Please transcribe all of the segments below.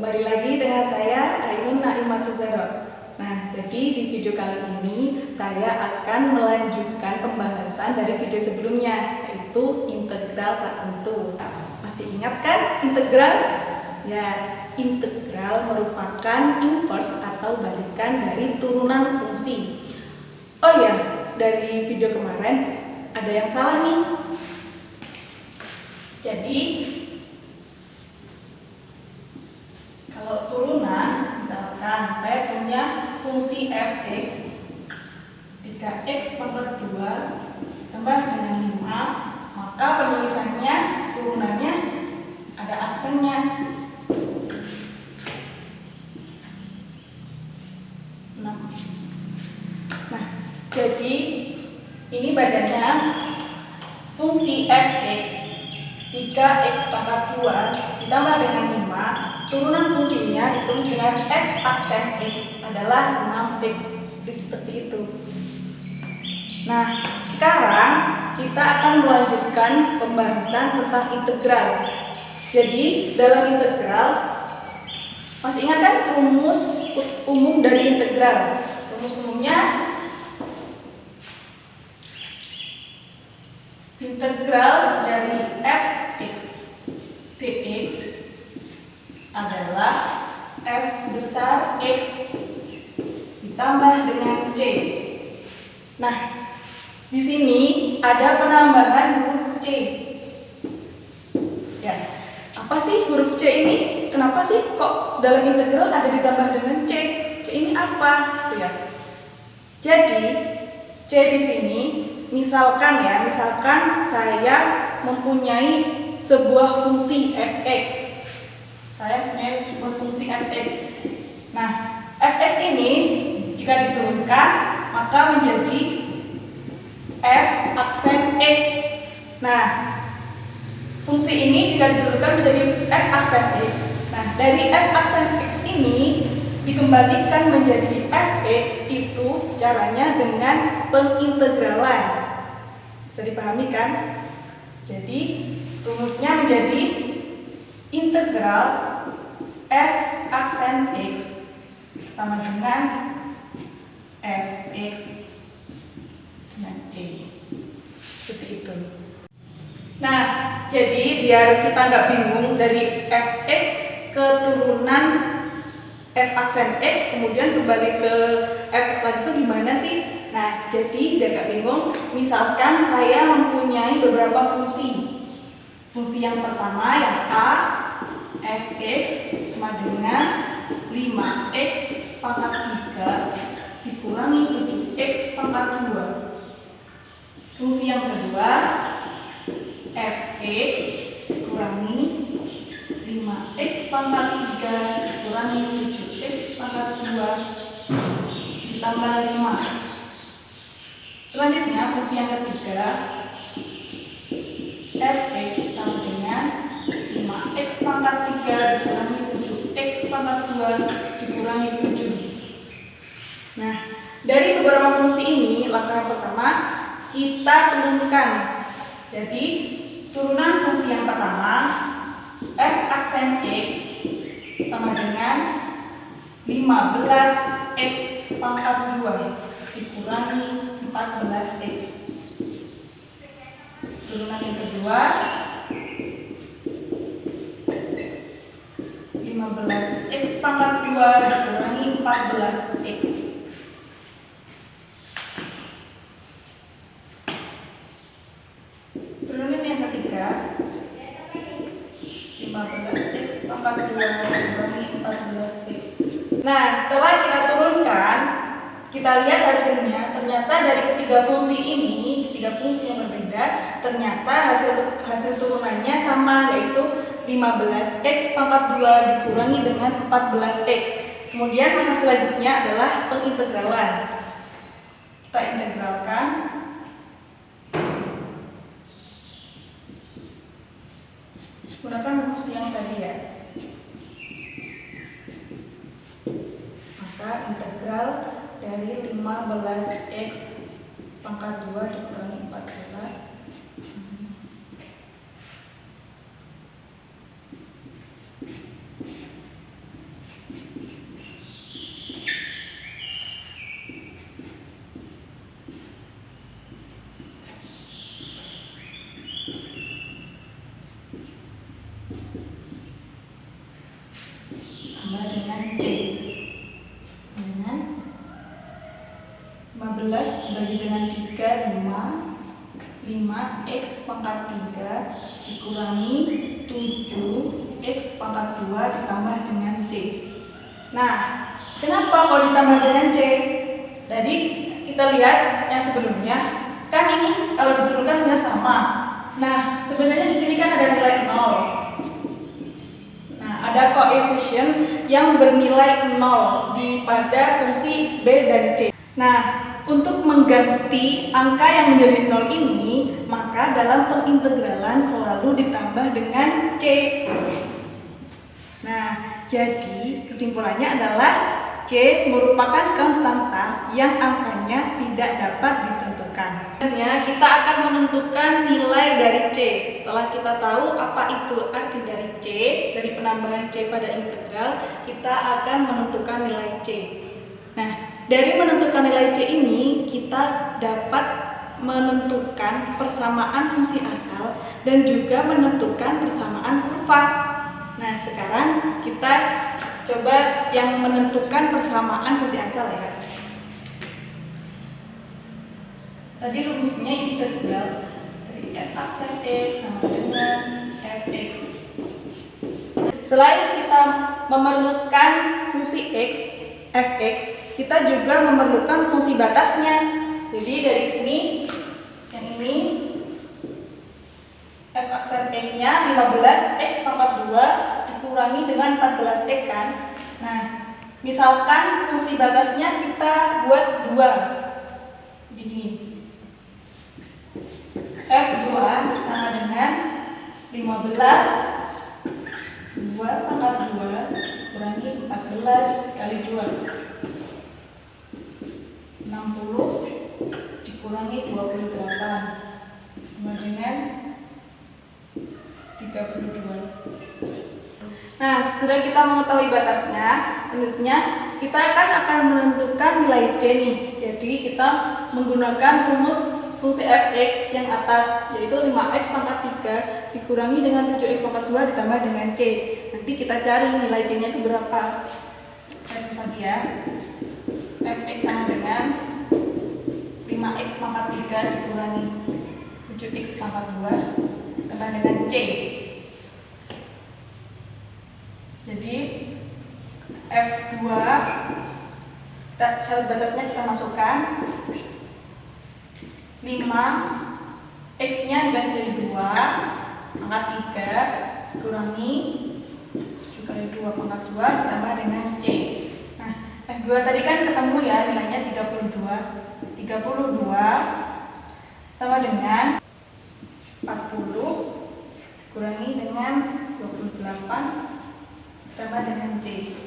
Kembali lagi dengan saya Ainun Naimatu Zahra. Nah, jadi di video kali ini saya akan melanjutkan pembahasan dari video sebelumnya, yaitu integral tak tentu. Masih ingat kan integral? Ya, integral merupakan inverse atau balikan dari turunan fungsi. Oh ya, dari video kemarin ada yang salah nih. Jadi kalau turunan, misalkan saya punya fungsi fx 3x pangkat 2 tambah dengan 5, maka penulisannya turunannya ada aksennya. Nah, jadi ini bacanya fungsi fx 3x pangkat 2 ditambah dengan 5, turunan fungsinya ditulis dengan f aksen x adalah 6x. Jadi seperti itu. Nah, sekarang kita akan melanjutkan pembahasan tentang integral. Jadi dalam integral, masih ingat kan rumus umum dari integral? Rumus umumnya integral dari fx dx adalah f besar x ditambah dengan c. Nah, di sini ada penambahan huruf c. Ya, apa sih huruf c ini? Kenapa sih kok dalam integral ada ditambah dengan c? C ini apa? Ya. Jadi c di sini, misalkan saya mempunyai sebuah fungsi fx. Saya punya sebuah fungsi fx. Nah, fx ini jika diturunkan maka menjadi f aksen x. Nah, fungsi ini jika diturunkan menjadi f aksen x. Nah, dari f aksen x ini dikembalikan menjadi fx itu caranya dengan pengintegralan. Bisa dipahami kan? Jadi rumusnya menjadi integral f aksen x sama dengan fx dengan c. Seperti itu. Nah, jadi biar kita nggak bingung dari fx ke turunan f aksen x kemudian kembali ke fx lagi itu gimana sih? Nah, jadi biar nggak bingung, misalkan saya mempunyai beberapa fungsi. Fungsi yang pertama yang a, fx sama dengan 5x pangkat 3 dikurangi 7x pangkat 2. Fungsi yang kedua fx dikurangi 5x pangkat 3 dikurangi 7x pangkat 2 ditambah 5. Selanjutnya fungsi yang ketiga fx sama dengan 5x pangkat 3 dikurangi 7x pangkat 2 dikurangi 7. Nah, dari beberapa fungsi ini, langkah yang pertama kita turunkan. Jadi turunan fungsi yang pertama f aksen x sama dengan 15x pangkat 2 dikurangi 14x. Turunan yang kedua 15x pangkat 2 dikurangi 14x. Turunan yang ketiga 15x pangkat 2 dikurangi 14x. Nah, setelah kita turunkan, kita lihat hasilnya. Ternyata dari ketiga fungsi ini, ketiga fungsi yang berbeda, ternyata hasil turunannya sama, yaitu 15x pangkat 2 dikurangi dengan 14x. Kemudian langkah selanjutnya adalah pengintegralan. Kita integralkan. Gunakan rumus yang tadi ya. Maka integral dari 15x pangkat 2 dikurangi 14 15 dengan C. Dengan 15 dibagi dengan 3, 5x pangkat 3 dikurangi 7x pangkat 2 ditambah dengan C. Nah, kenapa kok ditambah dengan C? Jadi kita lihat yang sebelumnya, kan ini kalau diturunkan hasilnya sama. Nah, sebenarnya di sini kan ada nilai 0. Nah, ada koefisien yang bernilai 0 pada fungsi B dan C. Nah, untuk mengganti angka yang menjadi 0 ini, maka dalam pengintegralan selalu ditambah dengan C. Nah, jadi kesimpulannya adalah C merupakan konstanta yang angkanya tidak dapat ditentukan. Selanjutnya kita akan menentukan nilai dari C. Setelah kita tahu apa itu arti dari C, dari penambahan C pada integral, kita akan menentukan nilai C. Nah, dari menentukan nilai C ini, kita dapat menentukan persamaan fungsi asal dan juga menentukan persamaan kurva. Nah, sekarang kita coba yang menentukan persamaan fungsi asal ya. Tadi rumusnya integral dari f aksen x sama dengan fx. Selain kita memerlukan fungsi x, fx, kita juga memerlukan fungsi batasnya. Jadi dari sini, yang ini f aksen x-nya 15x pangkat 2 dikurangi dengan 14x kan. Nah, misalkan fungsi batasnya kita buat 2. Jadi gini. F2 sama dengan 15 2 pangkat 2 kurangi 14 kali 2. 60 dikurangi 28 sama dengan 32. Nah, sesudah kita mengetahui batasnya, selanjutnya kita akan menentukan nilai C nih. Jadi kita menggunakan rumus fungsi fx yang atas, yaitu 5x pangkat 3 dikurangi dengan 7x pangkat 2 ditambah dengan C. Nanti kita cari nilai C nya itu berapa. Saya tulis lagi ya. Fx sama dengan 5x pangkat 3 dikurangi 7x pangkat 2 ditambah dengan C. Jadi F2 syarat batasnya kita masukkan 5 x nya diganti dari 2 pangkat 3 kurangi 7 kali 2 pangkat 2 ditambah dengan C. Nah, F2 tadi kan ketemu ya, nilainya 32 sama dengan 40 kurangi dengan 28 ditambah dengan C.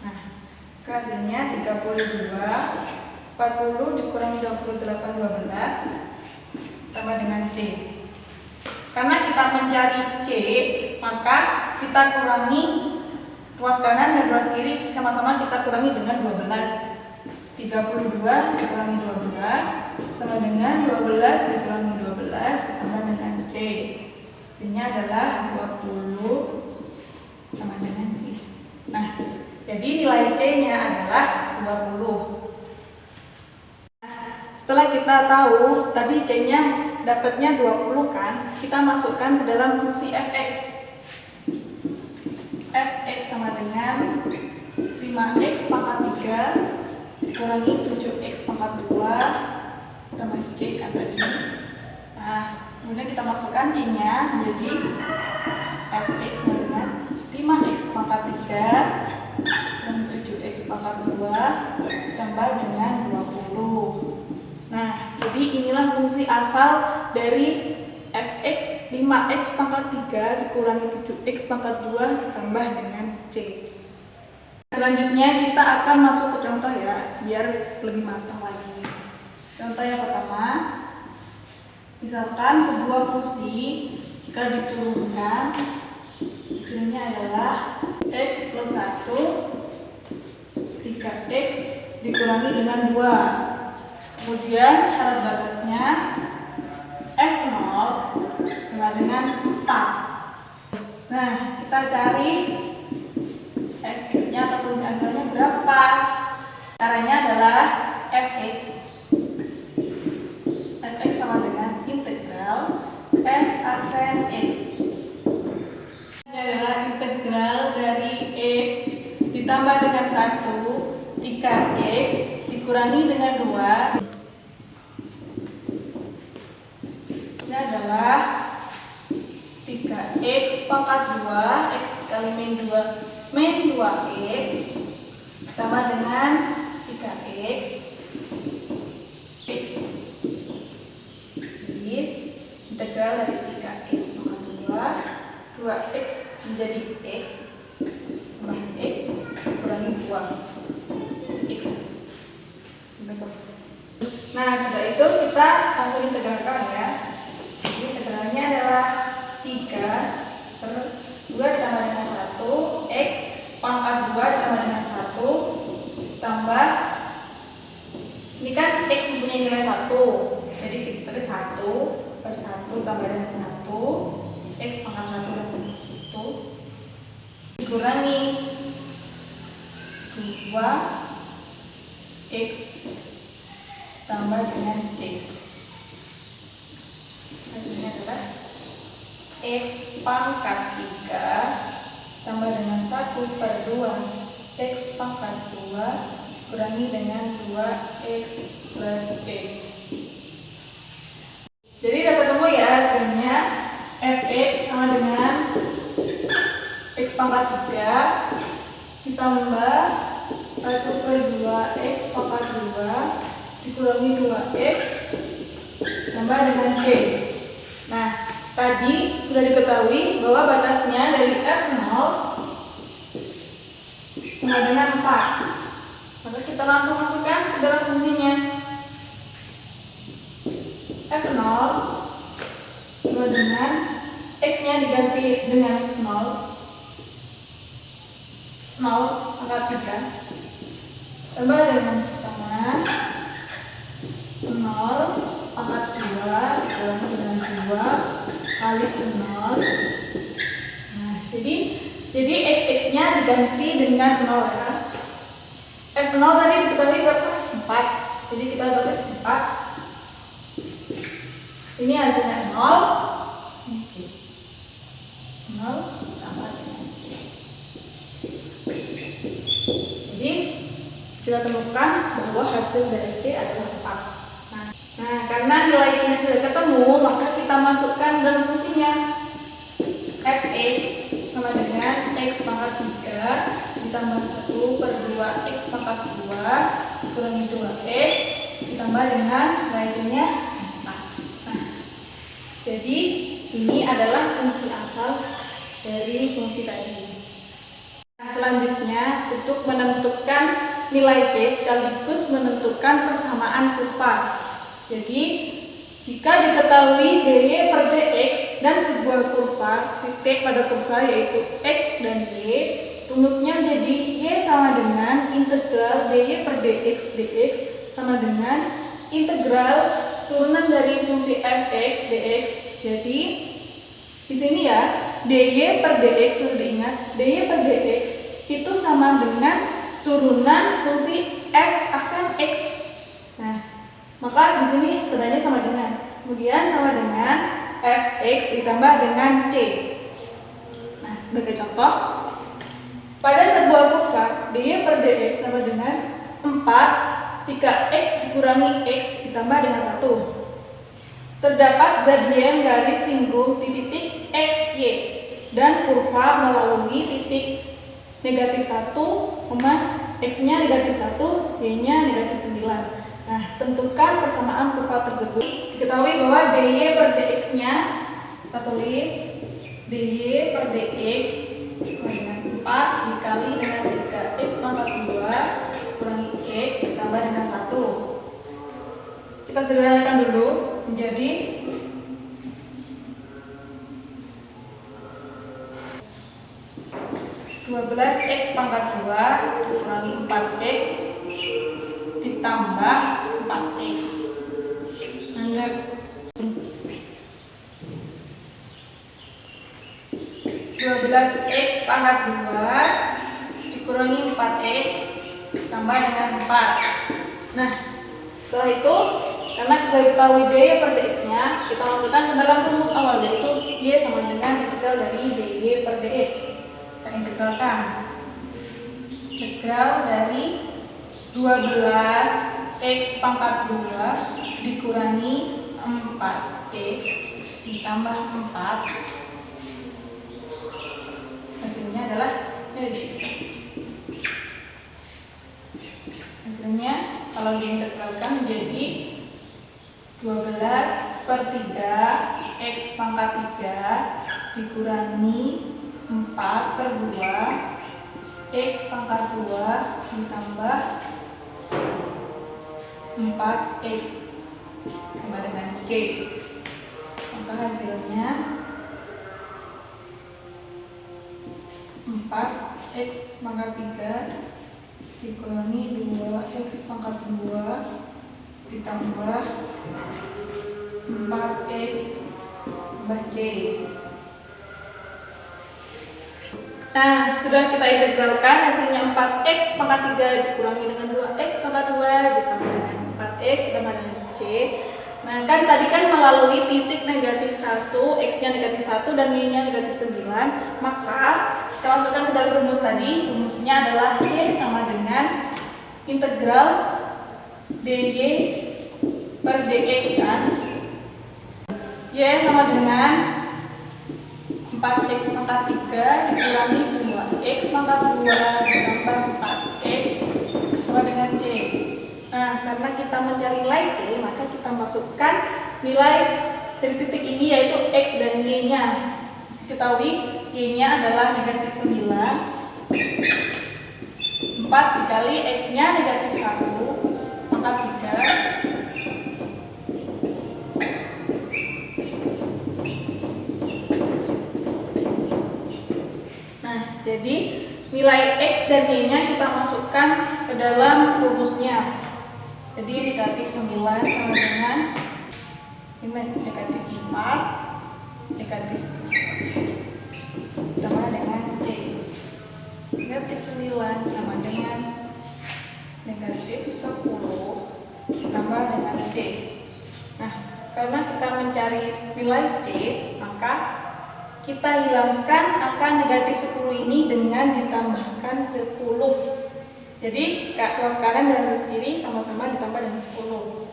Nah, hasilnya 32 40 dikurangi 28 12 tambah dengan C. Karena kita mencari C, maka kita kurangi ruas kanan dan ruas kiri, sama-sama kita kurangi dengan 12. 32 dikurangi 12 sama dengan 12 dikurangi 12 tambah dengan C. C-nya adalah 20 sama dengan C. Nah, jadi nilai C-nya adalah 20. Setelah kita tahu tadi C-nya dapatnya 20 kan, kita masukkan ke dalam fungsi fx. Fx sama dengan 5x pangkat 3 dikurangi 7x pangkat 2 tambah C kan tadi. Nah, kemudian kita masukkan C-nya menjadi fx sama dengan 5x pangkat 3 dan 7x pangkat 2 tambah dengan 20. Nah, jadi inilah fungsi asal dari fx 5x pangkat 3 dikurangi 7x pangkat 2 ditambah dengan C. Selanjutnya kita akan masuk ke contoh ya, biar lebih matang lagi. Contoh yang pertama, misalkan sebuah fungsi jika diturunkan hasilnya adalah x plus 1 3x dikurangi dengan 2. Kemudian syarat batasnya f0 sama dengan 4. Nah, kita cari fx asalnya berapa? Caranya adalah fx sama dengan integral f aksen x. Ini adalah integral dari x ditambah dengan 1 jika x dikurangi dengan 2. Ini adalah 3x pangkat 2 x kali min 2x ditambah dengan 3x x. Jadi integral dari 3x pangkat 2 2x menjadi x tambah x kurangi 2x. Nah, setelah itu kita langsung integralkan ya. Jadi integralnya adalah 3 per 2 ditambah dengan 1 x pangkat 2 ditambah dengan 1 tambah, ini kan x mempunyai nilai 1, jadi kita tulis 1 per 1 tambah dengan 1 x pangkat 1 dengan 1 dikurangi 2x tambah dengan c. Hasilnya adalah x pangkat 3 tambah dengan 1 per 2 x pangkat 2 kurangi dengan 2x plus c. Jadi dapat ketemu ya hasilnya fx sama dengan x pangkat 3 ditambah 1 per 2x pangkat 2 dikurangi 2x tambah dengan c. Nah, tadi sudah diketahui bahwa batasnya dari f0 sama dengan 4. Maka kita langsung masukkan ke dalam fungsinya. f0 sama dengan x-nya diganti dengan 0 pangkat 3 tambah dengan setengah 0 pangkat 2 dikurangi dengan 2 kali 0. Nah, jadi x-nya diganti dengan 0 ya. F0 tadi diketahui berapa? 4. Jadi kita tulis 4. Ini hasilnya 0 tambah dengan c. Jadi kita temukan bahwa hasil dari c adalah 4. Nah, karena nilai ini sudah ketemu, maka kita masukkan dalam fungsinya. Fx sama dengan x pangkat 3 ditambah 1 per 2x pangkat 2 dikurangi 2x ditambah dengan nilainya 4. Nah, jadi ini adalah fungsi asal dari fungsi tadi. Nah, selanjutnya untuk menentukan nilai c sekaligus menentukan persamaan kurva. Jadi, jika diketahui dy per dx dan sebuah kurva titik pada kurva yaitu x dan y, rumusnya jadi y sama dengan integral dy per dx sama dengan integral turunan dari fungsi fx dx. Jadi, di sini ya, dy per dx perlu diingat, dy per dx itu sama dengan turunan fungsi f aksen x. Nah, maka di sini tandanya sama dengan, kemudian sama dengan fx ditambah dengan c. Nah, sebagai contoh, pada sebuah kurva dy per dx sama dengan 4 jika x dikurangi x ditambah dengan 1. Terdapat gradien garis singgung di titik x, y, dan kurva melalui titik negatif 1, x-nya negatif 1, y-nya negatif 9. Nah, tentukan persamaan kurva tersebut. Diketahui bahwa dy per dx-nya, kita tulis dy per dx dengan 4 dikali dengan 3x pangkat 2 kurangi x ditambah dengan 1. Kita sederhanakan dulu menjadi 12x pangkat 2 dikurangi 4x ditambah 4x. Anggap 12x pangkat 2 dikurangi 4x tambah dengan 4. Nah, setelah itu karena kita ketahui dy per dx-nya, kita masukkan ke dalam rumus awal, yaitu y sama dengan integral dari dy per dx. Kita integralkan. Integral dari 12x pangkat 2 dikurangi 4x ditambah 4, hasilnya adalah dx. Hasilnya kalau diintegralkan menjadi 12 per 3 x pangkat 3 dikurangi 4 per 2 x pangkat 2 ditambah 4x sama dengan c. Maka hasilnya 4x pangkat 3 dikurangi 2x pangkat 2 ditambah 4x tambah c. Nah, sudah kita integralkan, hasilnya 4x pangkat 3 dikurangi dengan 2x pangkat 2 ditambah dengan 4x ditambah dengan c. Nah, kan tadi kan melalui titik negatif 1, x-nya negatif 1 dan y-nya negatif 9. Maka kita masukkan ke dalam rumus tadi. Rumusnya adalah y sama dengan integral dy per dx kan. Y sama dengan 4x pangkat 3 dikurangi 2x pangkat 2 ditambah 4x sama dengan c. Nah, karena kita mencari nilai c, maka kita masukkan nilai dari titik ini yaitu x dan y-nya. Diketahui y-nya adalah negatif 9. 4 dikali x-nya negatif 1 pangkat 3 jadi nilai x dan y-nya kita masukkan ke dalam rumusnya. Jadi negatif 9 sama dengan ini negatif 4 negatif 2 tambah dengan c. Negatif 9 sama dengan negatif 10 tambah dengan c. Nah, karena kita mencari nilai c, maka kita hilangkan angka negatif 10 ini dengan ditambahkan 10. Jadi kelas kanan dan kelas kiri sama-sama ditambah dengan 10.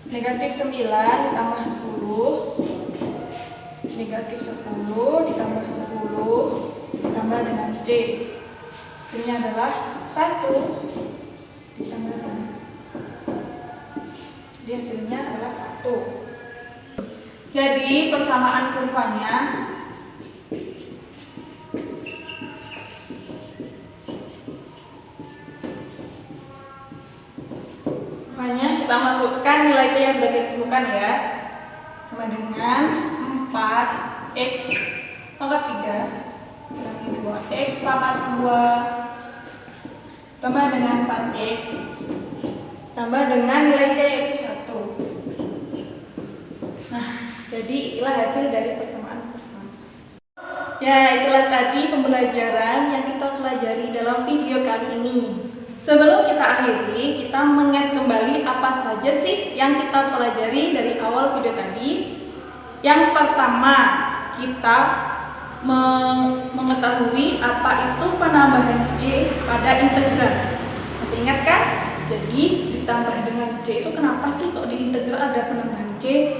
Negatif 9 ditambah 10, negatif 10 ditambah 10 ditambah dengan c. Hasilnya adalah 1 ditambah dengan, jadi hasilnya adalah 1. Jadi persamaan kurvanya kita masukkan nilai c yang sudah kita temukan ya, sama dengan 4x pangkat 3 kurangi 2x pangkat 2 tambah dengan 4x tambah dengan nilai c yaitu 1. Nah, jadi inilah hasil dari persamaan kurva. Ya, itulah tadi pembelajaran yang kita pelajari dalam video kali ini. Sebelum kita akhiri, kita mengingat kembali apa saja sih yang kita pelajari dari awal video tadi. Yang pertama, kita mengetahui apa itu penambahan c pada integral. Masih ingat kan? Jadi ditambah dengan c itu kenapa sih kok di integral ada penambahan c?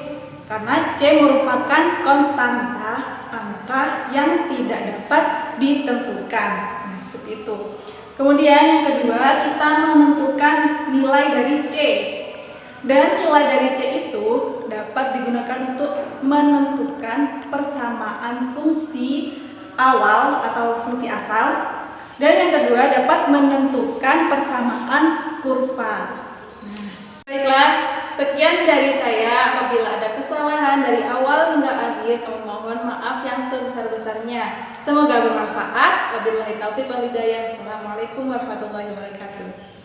Karena c merupakan konstanta angka yang tidak dapat ditentukan. Nah, seperti itu. Kemudian yang kedua, kita menentukan nilai dari c. Dan nilai dari c itu dapat digunakan untuk menentukan persamaan fungsi awal atau fungsi asal. Dan yang kedua, dapat menentukan persamaan kurva. Baiklah, sekian dari saya. Apabila ada kesalahan dari awal hingga akhir, kami mohon maaf yang sebesar-besarnya. Semoga bermanfaat. Wabillahi taufiq wal hidayah. Assalamualaikum warahmatullahi wabarakatuh.